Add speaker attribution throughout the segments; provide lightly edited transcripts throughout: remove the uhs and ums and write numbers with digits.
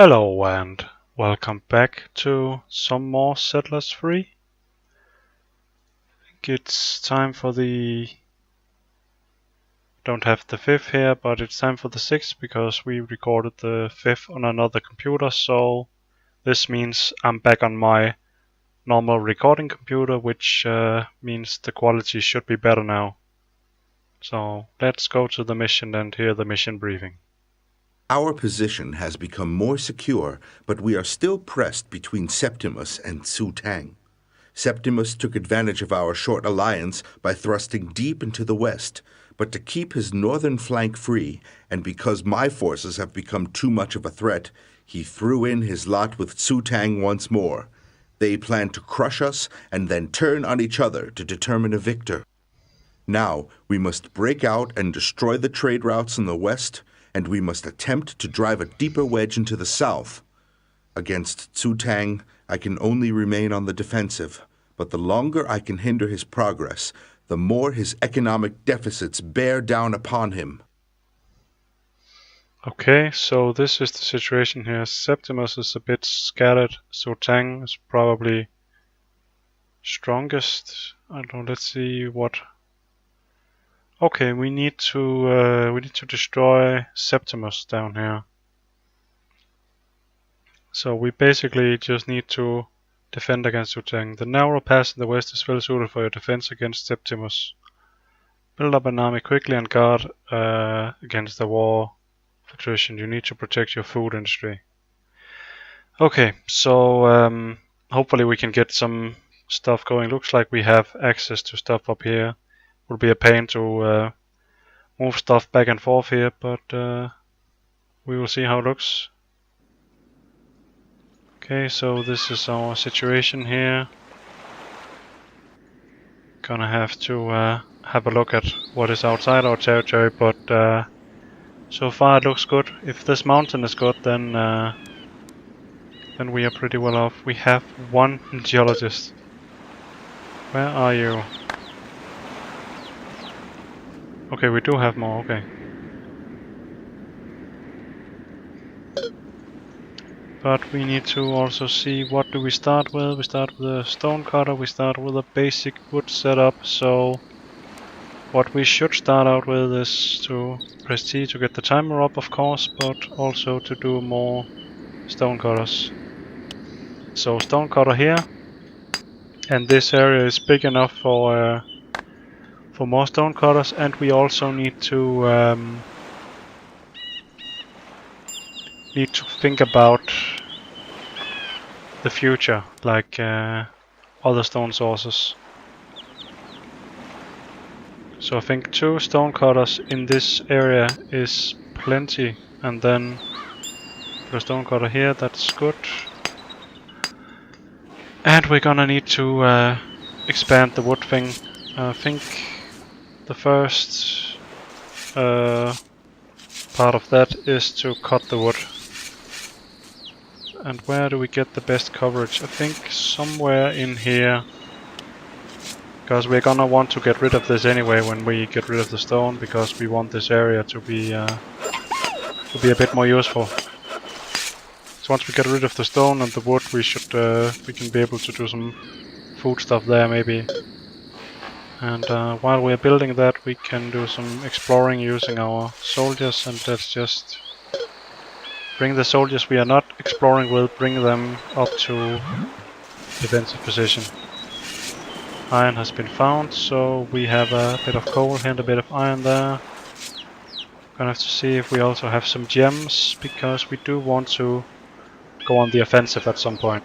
Speaker 1: Hello and welcome back to some more Settlers Free. I think it's time for don't have the 5th here, but it's time for the 6th because we recorded the 5th on another computer, so this means I'm back on my normal recording computer, which means the quality should be better now. So let's go to the mission and hear the mission briefing.
Speaker 2: Our position has become more secure, but we are still pressed between Septimus and Su Tang. Septimus took advantage of our short alliance by thrusting deep into the west, but to keep his northern flank free, and because my forces have become too much of a threat, he threw in his lot with Su Tang once more. They plan to crush us and then turn on each other to determine a victor. Now, we must break out and destroy the trade routes in the west, and we must attempt to drive a deeper wedge into the south. Against Su Tang, I can only remain on the defensive, but the longer I can hinder his progress, the more his economic deficits bear down upon him.
Speaker 1: Okay, so this is the situation here. Septimus is a bit scattered. Su Tang is probably strongest. I don't know, let's see what. Okay, we need to destroy Septimus down here. So we basically just need to defend against Su Tang. The narrow pass in the west is well suited for your defense against Septimus. Build up an army quickly and guard against the war of attrition. You need to protect your food industry. Okay, so hopefully we can get some stuff going. Looks like we have access to stuff up here. Will be a pain to move stuff back and forth here, but we will see how it looks. Okay, so this is our situation here. Gonna have to have a look at what is outside our territory, but so far it looks good. If this mountain is good, then we are pretty well off. We have one geologist. Where are you? Okay, we do have more, okay. But we need to also see what do we start with. We start with a stone cutter, we start with a basic wood setup, so what we should start out with is to press T to get the timer up, of course, but also to do more stone cutters. So stone cutter here, and this area is big enough for more stone cutters, and we also need to think about the future, like other stone sources. So I think 2 stone cutters in this area is plenty, and then put a stone cutter here, that's good. And we're gonna need to expand the wood thing. I think the first part of that is to cut the wood. And where do we get the best coverage? I think somewhere in here, because we're gonna want to get rid of this anyway when we get rid of the stone, because we want this area to be a bit more useful. So once we get rid of the stone and the wood, we can be able to do some food stuff there maybe. And while we're building that, we can do some exploring using our soldiers, and let's just bring the soldiers we are not exploring with, bring them up to defensive position. Iron has been found, so we have a bit of coal and a bit of iron there. Gonna have to see if we also have some gems, because we do want to go on the offensive at some point.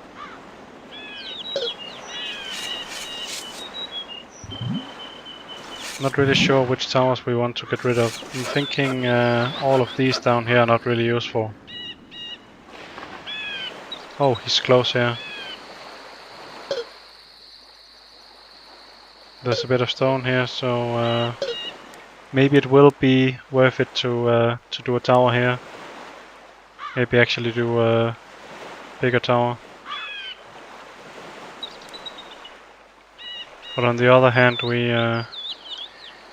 Speaker 1: Not really sure which towers we want to get rid of. I'm thinking all of these down here are not really useful. Oh, he's close here. There's a bit of stone here, so maybe it will be worth it to do a tower here. Maybe actually do a bigger tower. But on the other hand, we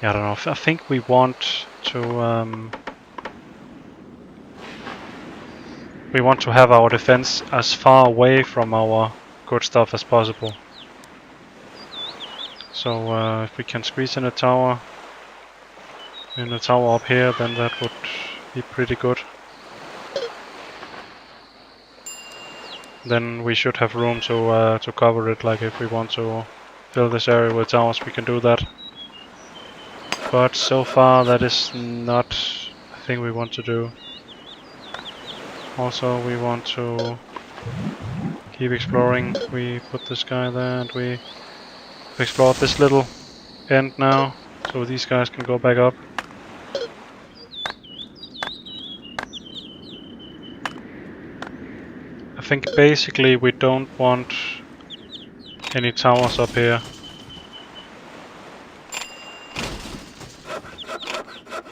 Speaker 1: yeah, I don't know. I think we want to we want to have our defense as far away from our good stuff as possible. So if we can squeeze in a tower up here, then that would be pretty good. Then we should have room to cover it. Like if we want to fill this area with towers, we can do that. But so far that is not a thing we want to do. Also, we want to keep exploring. We put this guy there, and we explored this little end now, so these guys can go back up. I think basically we don't want any towers up here.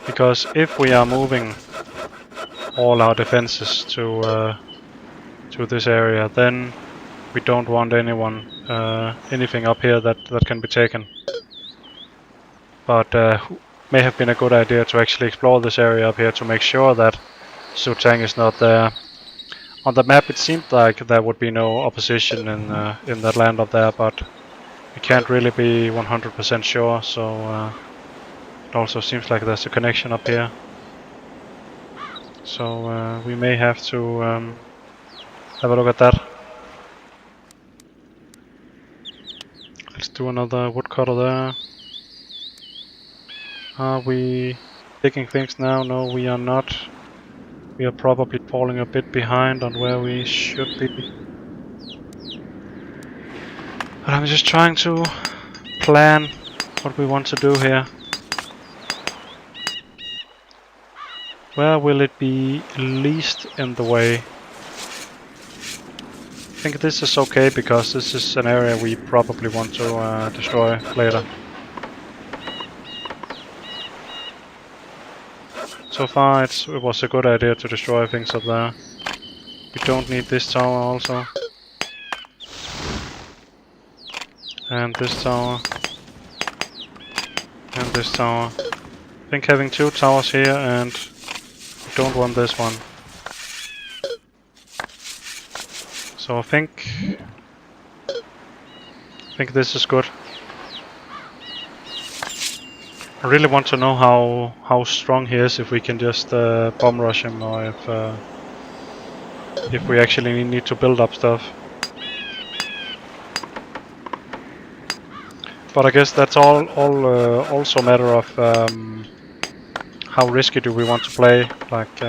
Speaker 1: Because if we are moving all our defenses to this area, then we don't want anything up here that can be taken. But may have been a good idea to actually explore this area up here to make sure that Su Tang is not there. On the map it seemed like there would be no opposition in that land up there, but we can't really be 100% sure, so it also seems like there's a connection up here. So we may have to have a look at that. Let's do another woodcutter there. Are we digging things now? No, we are not. We are probably falling a bit behind on where we should be. But I'm just trying to plan what we want to do here. Where will it be least in the way? I think this is okay because this is an area we probably want to destroy later. So far it was a good idea to destroy things up there. We don't need this tower also. And this tower. And this tower. I think having 2 towers here, and we don't want this one. So I think this is good. I really want to know how strong he is, if we can just bomb rush him, or if we actually need to build up stuff. But I guess that's also a matter of how risky do we want to play. Like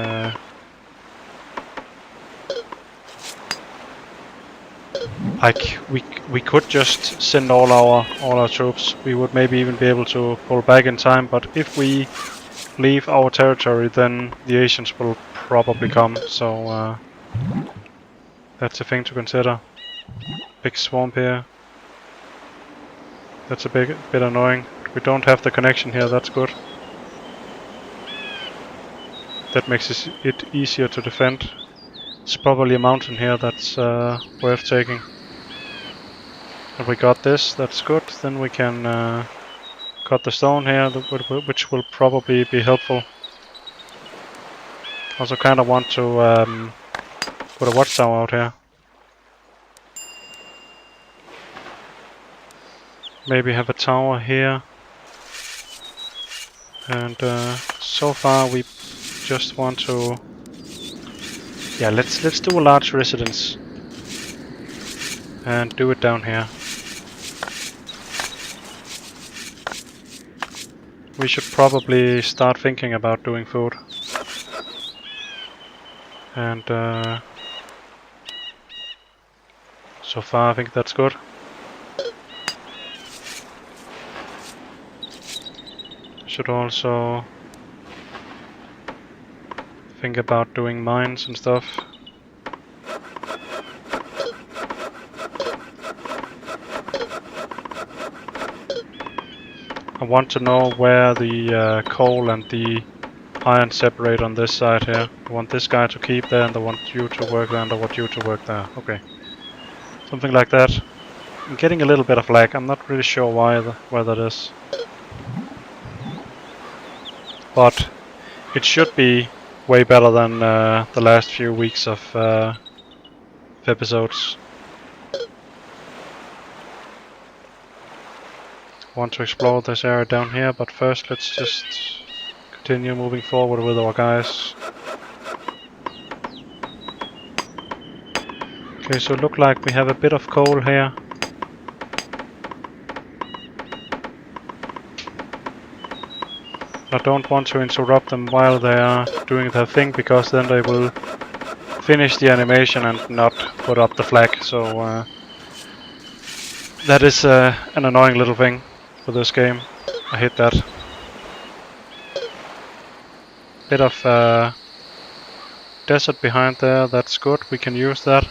Speaker 1: we could just send all our troops. We would maybe even be able to pull back in time. But if we leave our territory, then the Asians will probably come. So that's a thing to consider. Big swamp here. That's a bit annoying. We don't have the connection here. That's good. That makes it easier to defend. It's probably a mountain here that's worth taking. If we got this, that's good. Then we can cut the stone here, which will probably be helpful. Also kind of want to put a watchtower out here. Maybe have a tower here. And so far we just want to... Yeah, let's do a large residence. And do it down here. We should probably start thinking about doing food. And so far I think that's good. Should also think about doing mines and stuff. I want to know where the coal and the iron separate on this side here. I want this guy to keep there, and I want you to work there, and I want you to work there. Okay. Something like that. I'm getting a little bit of lag. I'm not really sure why that is. But it should be way better than the last few weeks of episodes. Want to explore this area down here, but first let's just continue moving forward with our guys. Okay, so look like we have a bit of coal here. I don't want to interrupt them while they are doing their thing, because then they will finish the animation and not put up the flag. So that is an annoying little thing for this game. I hate that. Bit of desert behind there, that's good. We can use that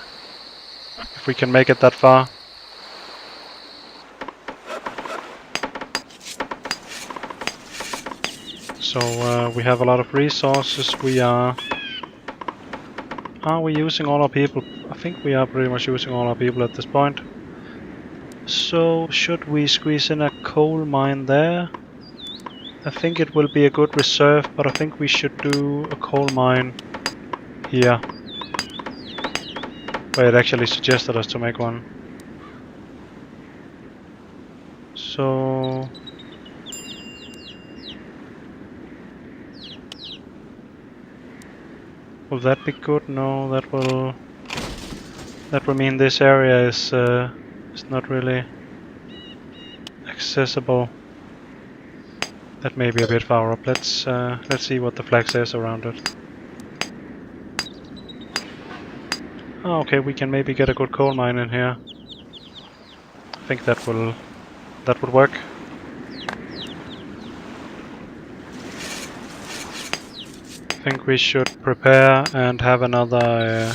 Speaker 1: if we can make it that far. So we have a lot of resources. Are we using all our people? I think we are pretty much using all our people at this point. So should we squeeze in a coal mine there? I think it will be a good reserve, but I think we should do a coal mine here, where it actually suggested us to make one. So will that be good? No, that will mean this area is not really accessible. That may be a bit far up. Let's see what the flag says around it. Oh, okay, we can maybe get a good coal mine in here. I think that would work. I think we should prepare and have another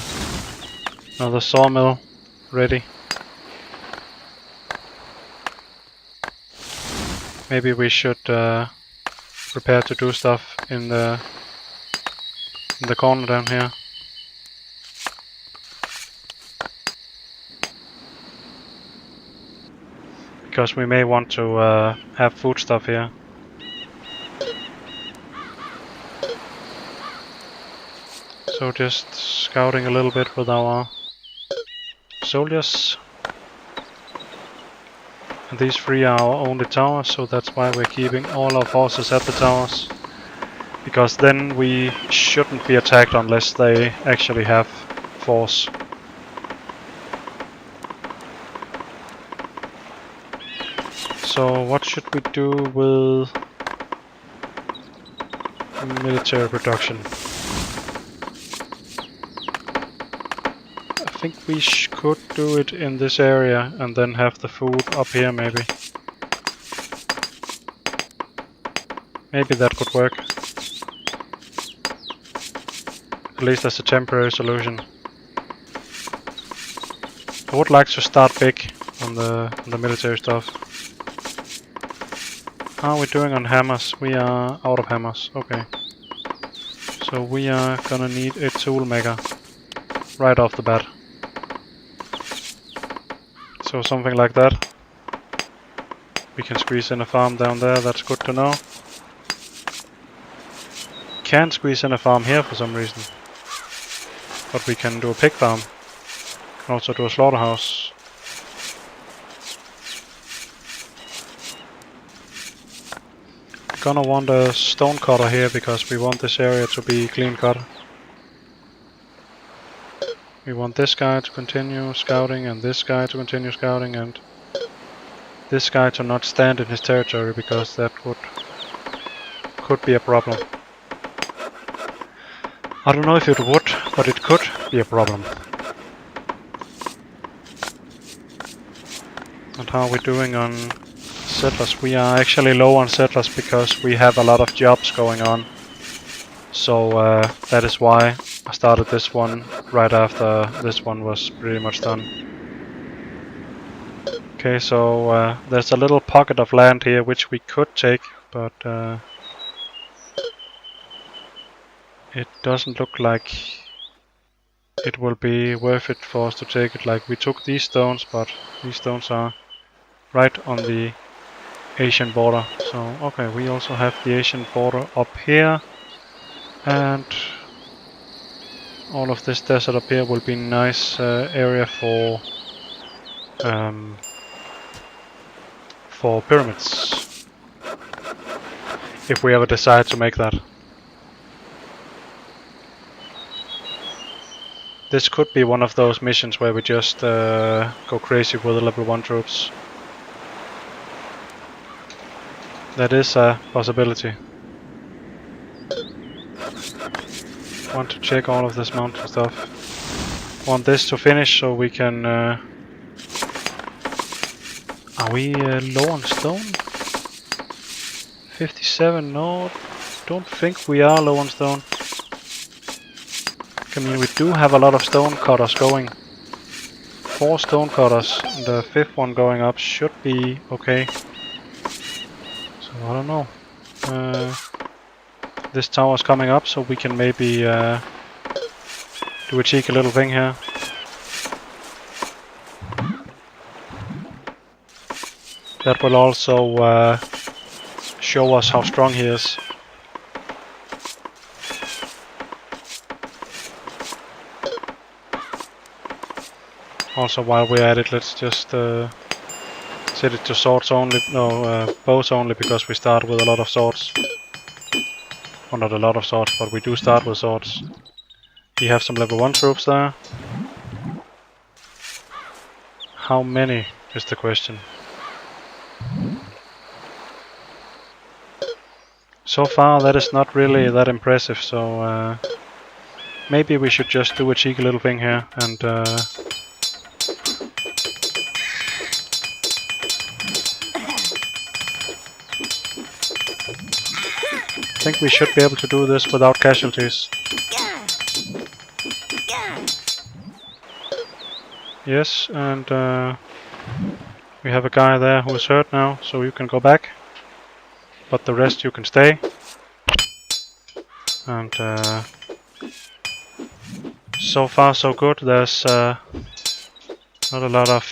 Speaker 1: sawmill ready. Maybe we should prepare to do stuff in the corner down here. Because we may want to have food stuff here. So just scouting a little bit with our soldiers. And these three are our only towers, so that's why we're keeping all our forces at the towers. Because then we shouldn't be attacked unless they actually have force. So what should we do with military production? I think we could do it in this area and then have the food up here maybe. Maybe that could work. At least as a temporary solution. I would like to start big on the military stuff. How are we doing on hammers? We are out of hammers, okay. So we are gonna need a tool maker right off the bat. So something like that. We can squeeze in a farm down there, that's good to know. Can't squeeze in a farm here for some reason. But we can do a pig farm. Can also do a slaughterhouse. Gonna want a stone cutter here because we want this area to be clean cut. We want this guy to continue scouting and this guy to continue scouting and this guy to not stand in his territory because that could be a problem. I don't know if it would, but it could be a problem. And how are we doing on settlers? We are actually low on settlers because we have a lot of jobs going on. So that is why I started this one right after this one was pretty much done. Okay, so there's a little pocket of land here which we could take, but it doesn't look like it will be worth it for us to take it. Like, we took these stones, but these stones are right on the Asian border. So okay, we also have the Asian border up here, and all of this desert up here will be a nice area for pyramids, if we ever decide to make that. This could be one of those missions where we just go crazy with the level 1 troops. That is a possibility. Want to check all of this mountain stuff. Want this to finish so we can... are we low on stone? 57, no, don't think we are low on stone. I mean, we do have a lot of stone cutters going. 4 stone cutters, and the 5th one going up should be okay. So I don't know. This tower's coming up, so we can maybe do a cheeky little thing here. That will also show us how strong he is. Also, while we're at it, let's just set it to swords only. No, bows only, because we start with a lot of swords. Well, not a lot of swords, but we do start with swords. We have some level 1 troops there. How many is the question. So far that is not really that impressive, so maybe we should just do a cheeky little thing here and I think we should be able to do this without casualties. Yes, and we have a guy there who is hurt now, so you can go back. But the rest you can stay. And so far so good. There's not a lot of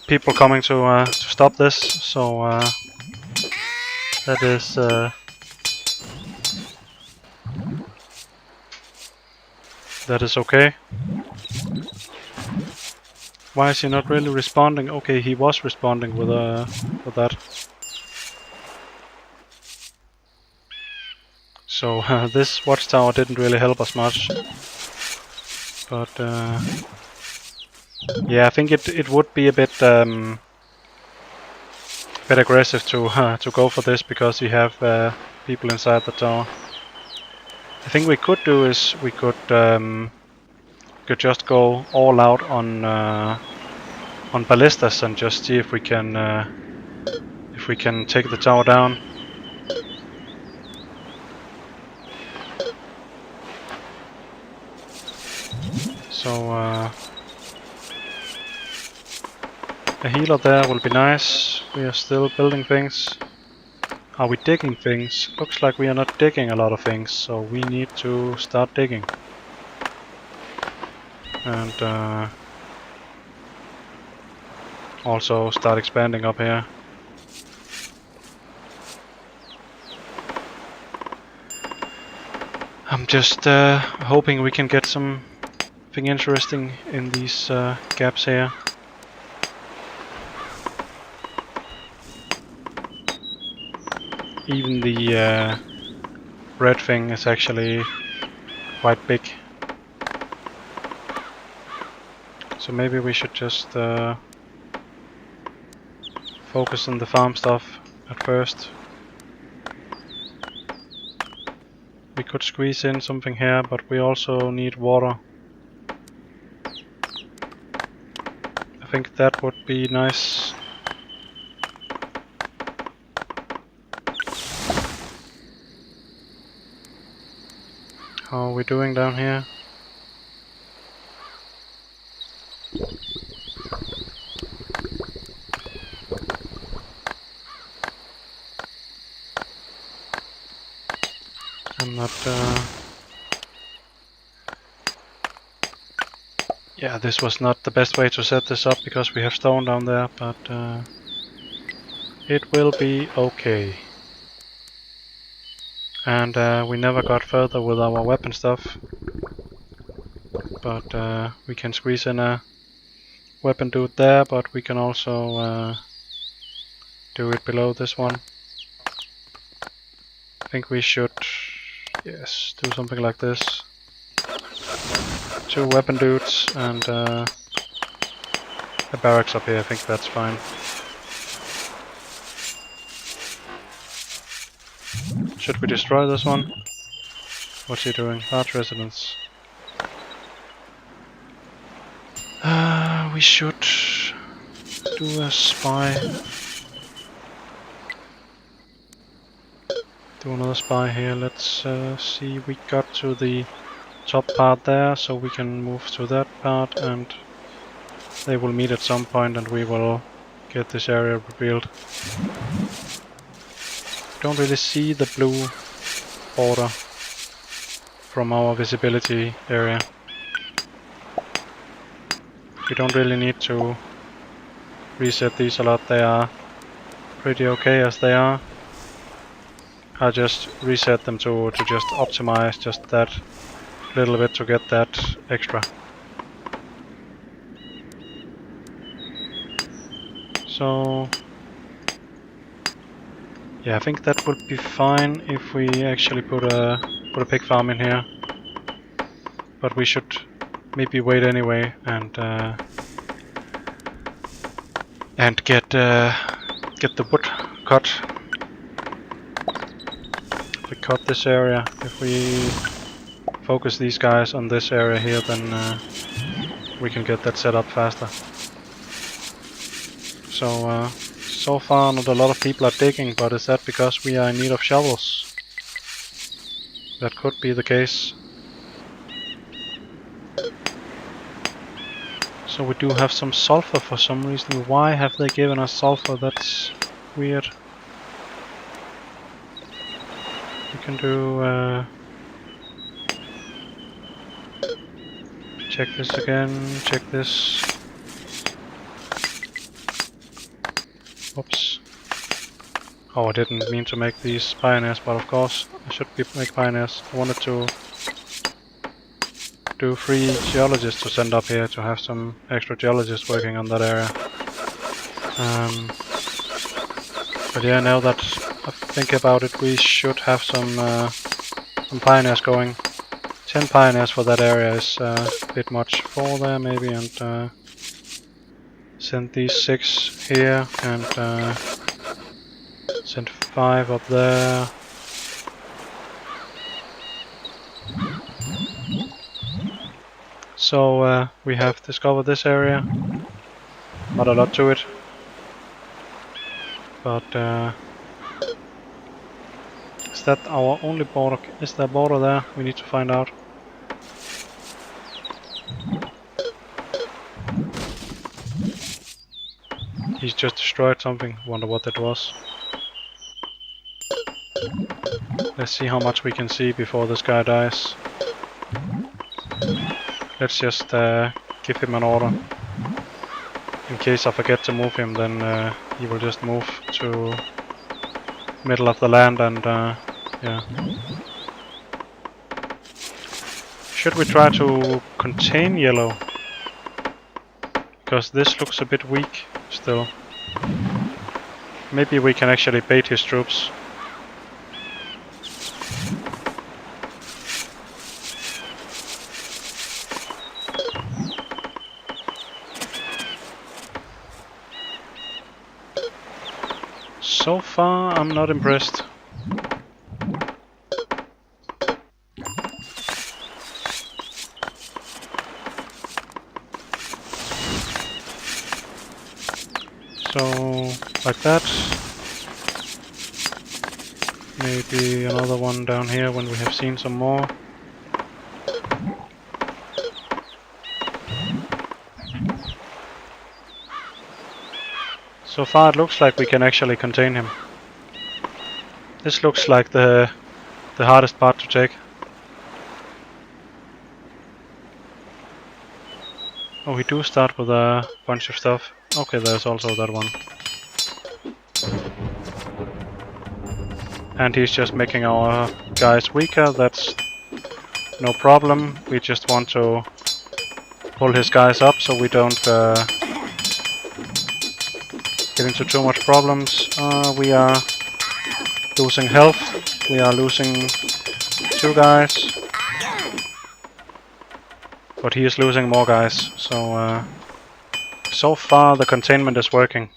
Speaker 1: people coming to stop this, so that is okay. Why is he not really responding? Okay, he was responding with that. So this watchtower didn't really help us much. But yeah, I think it would be a bit aggressive to go for this, because we have people inside the tower. I think we could do is we could just go all out on ballistas and just see if we can take the tower down. So a healer there will be nice. We are still building things. Are we digging things? Looks like we are not digging a lot of things, so we need to start digging. And also start expanding up here. I'm just hoping we can get something interesting in these gaps here. Even the red thing is actually quite big. So maybe we should just focus on the farm stuff at first. We could squeeze in something here, but we also need water. I think that would be nice. How are we doing down here? I'm not... Yeah, this was not the best way to set this up because we have stone down there, but it will be okay. And we never got further with our weapon stuff. But we can squeeze in a weapon dude there, but we can also do it below this one. I think we should, yes, do something like this. 2 weapon dudes and a barracks up here. I think that's fine. Should we destroy this one? What's he doing? Large residence. We should do a spy. Do another spy here. Let's see. We got to the top part there, so we can move to that part, and they will meet at some point, and we will get this area revealed. Don't really see the blue border from our visibility area. We don't really need to reset these a lot. They are pretty okay as they are. I just reset them to just optimize just that little bit to get that extra. So yeah, I think that would be fine if we actually put a pig farm in here. But we should maybe wait anyway and get the wood cut. If we cut this area, if we focus these guys on this area here, then we can get that set up faster. So so far not a lot of people are digging, but is that because we are in need of shovels? That could be the case. So we do have some sulfur for some reason. Why have they given us sulfur? That's weird. We can do check this again, check this. Oops. Oh, I didn't mean to make these pioneers, but of course I should make pioneers. I wanted to do 3 geologists to send up here to have some extra geologists working on that area. But yeah, now that I think about it, we should have some pioneers going. 10 pioneers for that area is a bit much. 4 there maybe, and send these 6 here, and send 5 up there. So we have discovered this area. Not a lot to it, but is that our only border? Is there a border there? We need to find out. He's just destroyed something. Wonder what that was. Let's see how much we can see before this guy dies. Let's just give him an order. In case I forget to move him, then he will just move to middle of the land, and yeah. Should we try to contain yellow? Because this looks a bit weak still. Maybe we can actually bait his troops. So far, I'm not impressed. So, like that. Maybe another one down here when we have seen some more. So far it looks like we can actually contain him. This looks like the hardest part to take. Oh, we do start with a bunch of stuff. Okay, there's also that one. and he's just making our guys weaker. That's no problem. We just want to pull his guys up so we don't get into too much problems. We are losing health. We are losing 2 guys. But he is losing more guys. So far the containment is working.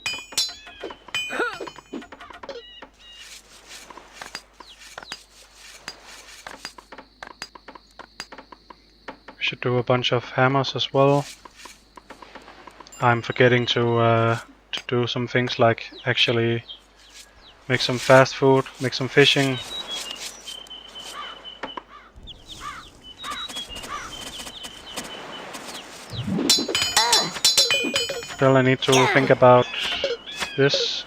Speaker 1: We should do a bunch of hammers as well. I'm forgetting to do some things like actually make some fast food, make some fishing. Still I need to think about this.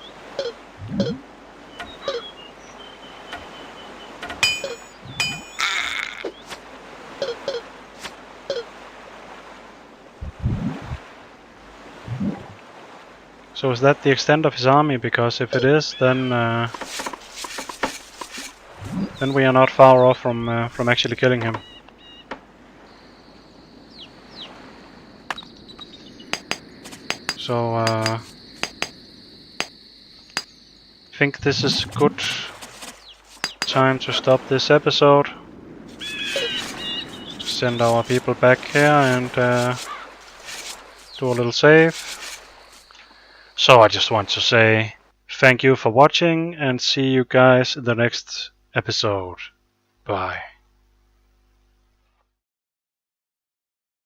Speaker 1: So is that the extent of his army? Because if it is, then we are not far off from actually killing him. So I think this is a good time to stop this episode. Send our people back here and do a little save. So I just want to say thank you for watching and see you guys in the next episode. Bye.